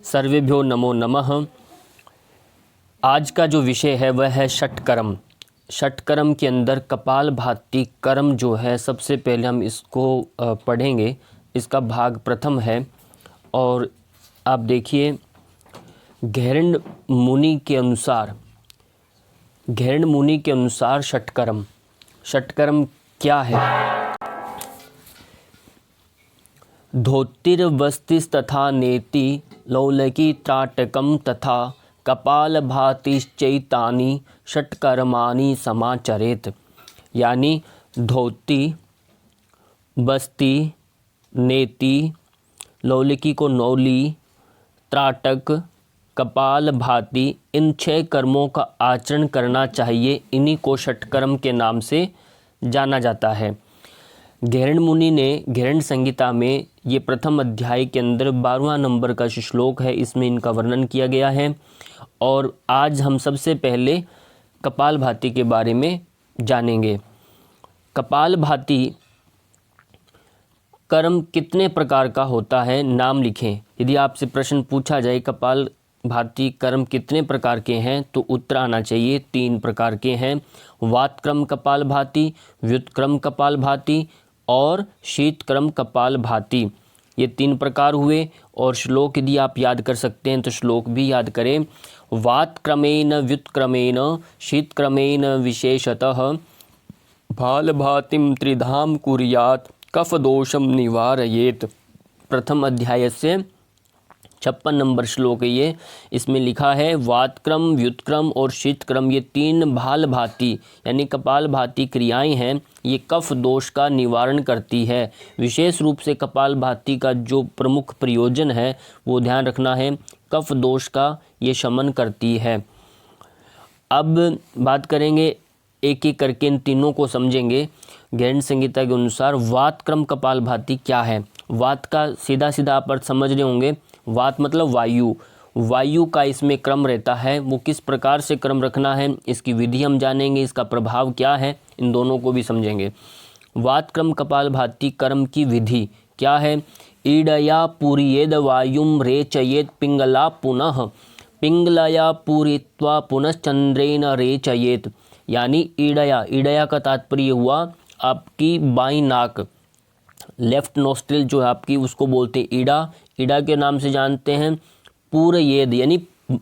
सर्वेभ्यो नमो नमः। आज का जो विषय है वह है षटकर्म। षटकर्म के अंदर कपालभाति कर्म जो है, सबसे पहले हम इसको पढ़ेंगे। इसका भाग प्रथम है और आप देखिए गैरंड मुनि के अनुसार षटकर्म क्या है। धोतिर्वस्तिस्तथा नेति लौलकी त्राटकम तथा कपालभातिश्चैतानि षटकर्माणि समाचरेत। यानी धोती, बस्ती, नेति, लौलिकी को नौली, त्राटक, कपालभाति, इन 6 कर्मों का आचरण करना चाहिए। इन्हीं को षटकर्म के नाम से जाना जाता है। गैरंड मुनि ने गैरंड संहिता में ये प्रथम अध्याय के अंदर 12वां नंबर का श्लोक है, इसमें इनका वर्णन किया गया है। और आज हम सबसे पहले कपालभाति के बारे में जानेंगे। कपालभाति कर्म कितने प्रकार का होता है, नाम लिखें। यदि आपसे प्रश्न पूछा जाए कपालभाति कर्म कितने प्रकार के हैं, तो उत्तर आना चाहिए 3 प्रकार के हैं। वातक्रम कपालभाति, व्युत्क्रम कपालभाति और शीतक्रम कपालभाति, ये 3 प्रकार हुए। और श्लोक यदि आप याद कर सकते हैं तो श्लोक भी याद करें। वातक्रमेण व्युत्क्रमेण शीतक्रमेण विशेषतः बालभातिं त्रिधाम कुर्यात् कफदोषम निवारयेत। प्रथम अध्याय से 56 नंबर श्लोक है ये। इसमें लिखा है वातक्रम, व्युत्क्रम और शीतक्रम, ये 3 भालभाति यानी कपालभाति क्रियाएं हैं। ये कफ दोष का निवारण करती है। विशेष रूप से कपालभाति का जो प्रमुख प्रयोजन है वो ध्यान रखना है, कफ दोष का ये शमन करती है। अब बात करेंगे एक एक करके, इन तीनों को समझेंगे। गैरंड संहिता के अनुसार वातक्रम कपालभाति क्या है। वात का सीधा सीधा आप अर्थ समझ रहे होंगे। वात मतलब वायु का इसमें क्रम रहता है। वो किस प्रकार से क्रम रखना है, इसकी विधि हम जानेंगे, इसका प्रभाव क्या है, इन दोनों को भी समझेंगे। वातक्रम कपालभाति कर्म की विधि क्या है। ईडया पूरियेद वायुम रेचयेत पिंगला पुनः पिंगलया पूरित्वा पुनश्चंद्रेन रेचयेत। यानी ईडया का तात्पर्य हुआ आपकी बाई नाक, लेफ्ट नोस्ट्रिल जो है आपकी, उसको बोलते हैं ईडा के नाम से जानते हैं। पूरयेद यानी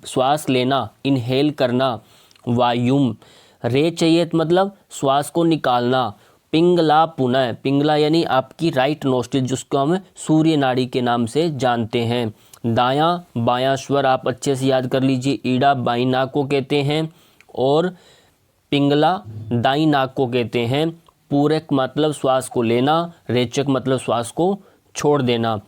श्वास लेना, इनहेल करना। वायुम, रेचयेत मतलब श्वास को निकालना। पिंगला पुनः, पिंगला यानी आपकी राइट नोस्ट्रिल, जिसको हम सूर्य नाड़ी के नाम से जानते हैं। दायां बायां स्वर आप अच्छे से याद कर लीजिए। ईडा बाई नाक को कहते हैं और पिंगला दाई नाक को कहते हैं। पूरक मतलब श्वास को लेना, रेचक मतलब श्वास को छोड़ देना।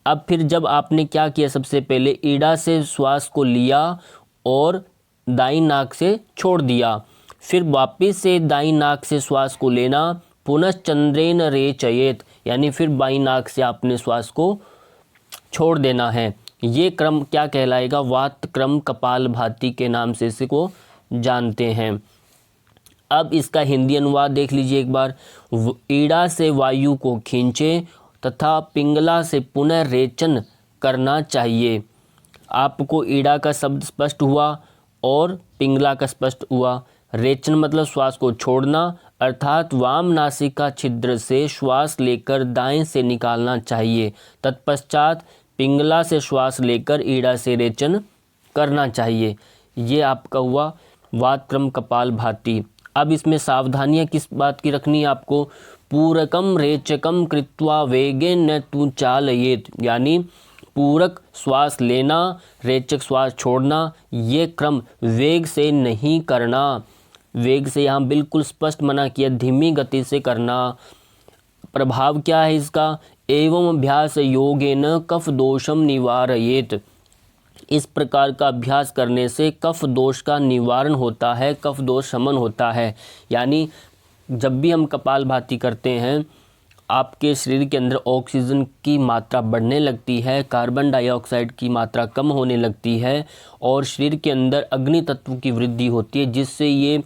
अब फिर जब आपने क्या किया, सबसे पहले ईडा से श्वास को लिया और दाई नाक से छोड़ दिया, फिर वापस से दाई नाक से श्वास को लेना, पुनश्चंद्रेन रेचयेत यानी फिर बाई नाक से आपने श्वास को छोड़ देना है। ये क्रम क्या कहलाएगा, वात क्रम कपालभाति के नाम से इसको जानते हैं। अब इसका हिंदी अनुवाद देख लीजिए एक बार। ईड़ा से वायु को खींचे तथा पिंगला से पुनः रेचन करना चाहिए। आपको ईड़ा का शब्द स्पष्ट हुआ और पिंगला का स्पष्ट हुआ। रेचन मतलब श्वास को छोड़ना, अर्थात वाम नासिका छिद्र से श्वास लेकर दाएं से निकालना चाहिए। तत्पश्चात पिंगला से श्वास लेकर ईड़ा से रेचन करना चाहिए। ये आपका हुआ वातक्रम कपालभाति। अब इसमें सावधानियां किस बात की रखनी है आपको। पूरकम रेचकम कृत्वा वेगेन न तु चालयेत, यानी पूरक श्वास लेना, रेचक श्वास छोड़ना, ये क्रम वेग से नहीं करना। वेग से यहाँ बिल्कुल स्पष्ट मना किया, धीमी गति से करना। प्रभाव क्या है इसका, एवं अभ्यास योगेन कफ दोषम निवारयेत। इस प्रकार का अभ्यास करने से कफ दोष का निवारण होता है, कफ दोष शमन होता है। यानी जब भी हम कपालभाति करते हैं, आपके शरीर के अंदर ऑक्सीजन की मात्रा बढ़ने लगती है, कार्बन डाइऑक्साइड की मात्रा कम होने लगती है और शरीर के अंदर अग्नि तत्व की वृद्धि होती है, जिससे ये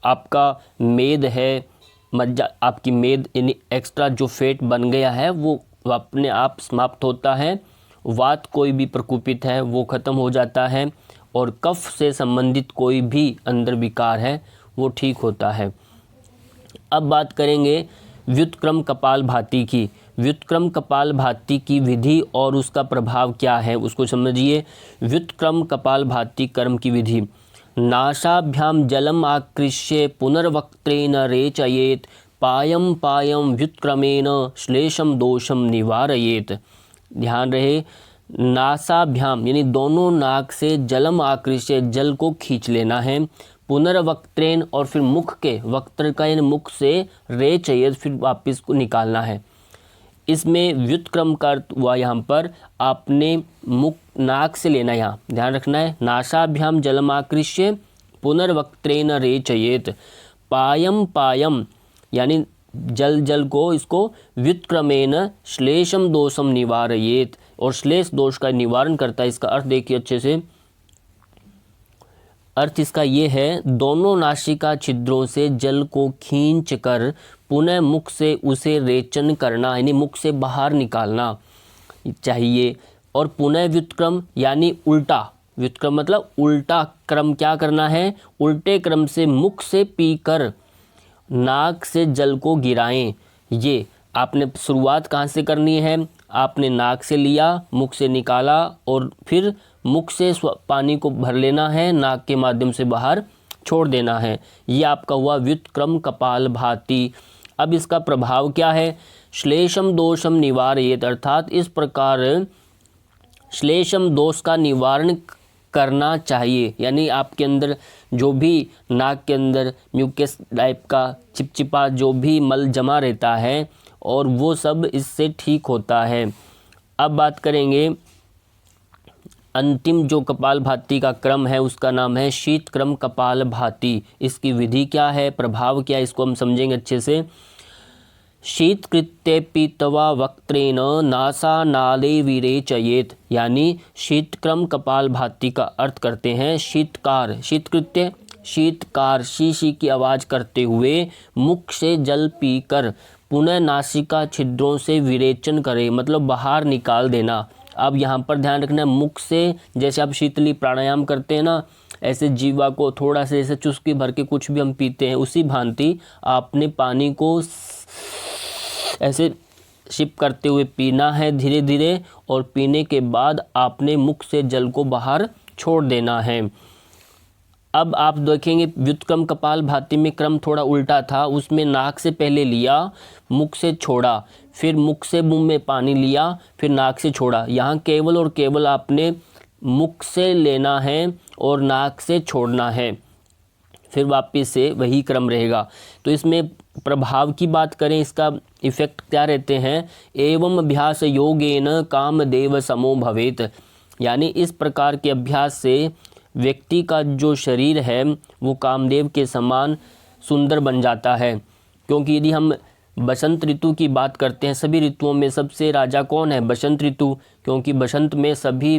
आपका मेद है, मज्जा, आपकी मेद यानी एक्स्ट्रा जो फैट बन गया है वो अपने आप समाप्त होता है वात कोई भी प्रकोपित है वो ख़त्म हो जाता है और कफ से संबंधित कोई भी अंदर विकार है वो ठीक होता है। अब बात करेंगे व्युत्क्रम कपालभाति की। व्युत्क्रम कपालभाति की विधि और उसका प्रभाव क्या है उसको समझिए। व्युत्क्रम कपालभाति कर्म की विधि। नासाभ्याम जलम आकृष्य पुनर्वक्त्रेण रेचयेत पायम पायम व्युत्क्रमेण श्लेषम दोषम निवारयेत। ध्यान रहे, नासाभ्याम यानी दोनों नाक से जलम आकृष्य जल को खींच लेना है, पुनर्वक्त्रेण और फिर मुख के वक्त्र का यानी मुख से रेचयेत फिर वापस को निकालना है। इसमें व्युत्क्रम का अर्थ हुआ यहाँ पर आपने मुख नाक से लेना, यहाँ ध्यान रखना है। नासाभ्याम जलमाकृष्य पुनर्वक्त्रेण रेचयेत पायम पायम यानी जल को इसको व्युत्क्रमेण श्लेषम दोषम निवारयेत और श्लेष दोष का निवारण करता है। इसका अर्थ देखिए अच्छे से, अर्थ इसका ये है दोनों नासिका छिद्रों से जल को खींचकर पुनः मुख से उसे रेचन करना यानी मुख से बाहर निकालना चाहिए। और पुनः व्युत्क्रम यानी उल्टा, व्युत्क्रम मतलब उल्टा क्रम क्या करना है, उल्टे क्रम से मुख से पीकर नाक से जल को गिराएं। ये आपने शुरुआत कहाँ से करनी है, आपने नाक से लिया, मुख से निकाला और फिर मुख से पानी को भर लेना है, नाक के माध्यम से बाहर छोड़ देना है। ये आपका हुआ व्युत्क्रम कपालभाति। अब इसका प्रभाव क्या है, श्लेषम दोषम निवारयेत, अर्थात इस प्रकार श्लेषम दोष का निवारण करना चाहिए। यानी आपके अंदर जो भी नाक के अंदर म्यूकस टाइप का चिपचिपा जो भी मल जमा रहता है और वो सब इससे ठीक होता है। अब बात करेंगे अंतिम जो कपालभाति का क्रम है उसका नाम है शीतक्रम कपालभाति। इसकी विधि क्या है, प्रभाव क्या है, इसको हम समझेंगे अच्छे से। शीतकृत्ये तवा वक्त्रेण नासानाले विरेचयेत, यानी शीतक्रम कपालभाति का अर्थ करते हैं शीतकार, शीतकृत्य शीतकार शीशी की आवाज़ करते हुए मुख से जल पीकर पुनः नासिका छिद्रों से विरेचन करे, मतलब बाहर निकाल देना। अब यहाँ पर ध्यान रखना, मुख से जैसे आप शीतली प्राणायाम करते हैं ना, ऐसे जीवा को थोड़ा सा ऐसे चुस्की भर के कुछ भी हम पीते हैं, उसी भांति आपने पानी को ऐसे शिप करते हुए पीना है धीरे धीरे, और पीने के बाद आपने मुख से जल को बाहर छोड़ देना है। अब आप देखेंगे व्युत्क्रम कपालभाति में क्रम थोड़ा उल्टा था, उसमें नाक से पहले लिया, मुख से छोड़ा, फिर मुख से मुंह में पानी लिया, फिर नाक से छोड़ा। यहाँ केवल और केवल आपने मुख से लेना है और नाक से छोड़ना है, फिर वापस से वही क्रम रहेगा। तो इसमें प्रभाव की बात करें, इसका इफ़ेक्ट क्या रहते हैं, एवं अभ्यास योगेन कामदेव समो भवेत, यानी इस प्रकार के अभ्यास से व्यक्ति का जो शरीर है वो कामदेव के समान सुंदर बन जाता है। क्योंकि यदि हम बसंत ऋतु की बात करते हैं, सभी ऋतुओं में सबसे राजा कौन है, बसंत ऋतु, क्योंकि बसंत में सभी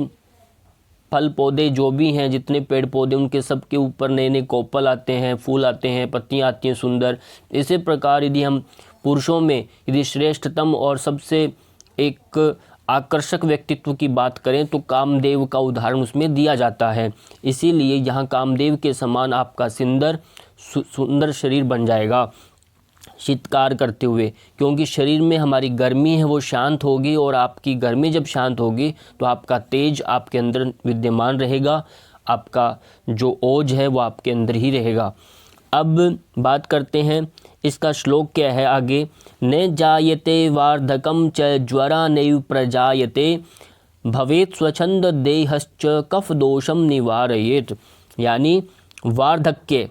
फल पौधे जो भी हैं, जितने पेड़ पौधे, उनके सबके ऊपर नए नए कोपल आते हैं, फूल आते हैं, पत्तियां आती हैं सुंदर। इसी प्रकार यदि हम पुरुषों में यदि श्रेष्ठतम और सबसे एक आकर्षक व्यक्तित्व की बात करें तो कामदेव का उदाहरण उसमें दिया जाता है। इसीलिए यहाँ कामदेव के समान आपका सुंदर शरीर बन जाएगा शीतकार करते हुए, क्योंकि शरीर में हमारी गर्मी है वो शांत होगी, और आपकी गर्मी जब शांत होगी तो आपका तेज आपके अंदर विद्यमान रहेगा, आपका जो ओज है वो आपके अंदर ही रहेगा। अब बात करते हैं इसका श्लोक क्या है आगे, न जायते वार्धकम च ज्वरा नैव प्रजायते भवेत् स्वच्छंद देहश्च कफ दोषम निवारयेत, यानी वार्धक्य,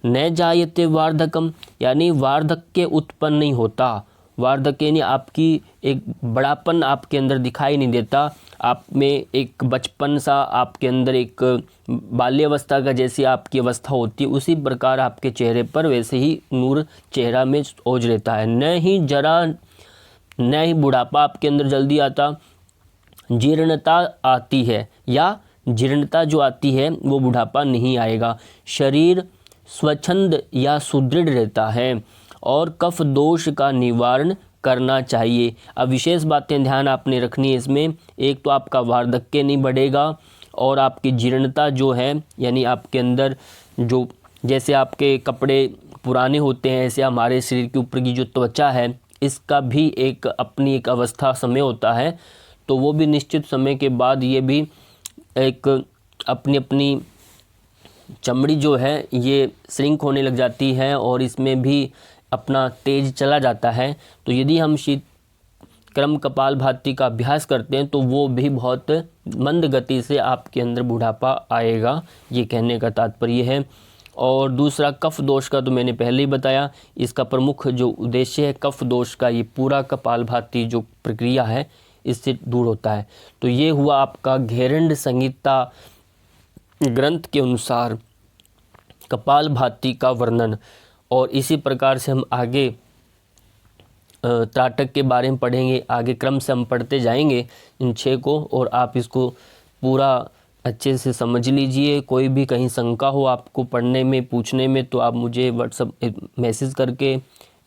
न जायते वार्धकम यानी वार्धक्य उत्पन्न नहीं होता। वार्धक्य यानी आपकी एक बड़ापन आपके अंदर दिखाई नहीं देता, आप में एक बचपन सा आपके अंदर एक बाल्यावस्था का जैसी आपकी अवस्था होती है, उसी प्रकार आपके चेहरे पर वैसे ही नूर चेहरा में ओज रहता है। न ही जरा न ही बुढ़ापा आपके अंदर जल्दी आता, जीर्णता आती है, या जीर्णता जो आती है वो बुढ़ापा नहीं आएगा। शरीर स्वच्छंद या सुदृढ़ रहता है और कफ दोष का निवारण करना चाहिए। अब विशेष बातें ध्यान आपने रखनी है इसमें। एक तो आपका वार्धक्य नहीं बढ़ेगा और आपकी जीर्णता जो है, यानी आपके अंदर जो, जैसे आपके कपड़े पुराने होते हैं ऐसे हमारे शरीर के ऊपर की जो त्वचा है इसका भी एक अपनी एक अवस्था समय होता है, तो वो भी निश्चित समय के बाद ये भी एक अपनी अपनी चमड़ी जो है ये श्रिंक होने लग जाती है और इसमें भी अपना तेज चला जाता है। तो यदि हम शीत क्रम कपालभाति का अभ्यास करते हैं तो वो भी बहुत मंद गति से आपके अंदर बुढ़ापा आएगा, ये कहने का तात्पर्य है। और दूसरा कफ दोष का तो मैंने पहले ही बताया, इसका प्रमुख जो उद्देश्य है कफ दोष का, ये पूरा कपालभाति जो प्रक्रिया है इससे दूर होता है। तो ये हुआ आपका घेरंड संहिता ग्रंथ के अनुसार कपालभाति का वर्णन। और इसी प्रकार से हम आगे त्राटक के बारे में पढ़ेंगे, आगे क्रम से हम पढ़ते जाएंगे इन 6 को, और आप इसको पूरा अच्छे से समझ लीजिए। कोई भी कहीं शंका हो आपको पढ़ने में, पूछने में, तो आप मुझे व्हाट्सएप मैसेज करके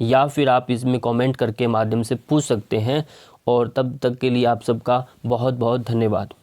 या फिर आप इसमें कमेंट करके माध्यम से पूछ सकते हैं। और तब तक के लिए आप सबका बहुत बहुत धन्यवाद।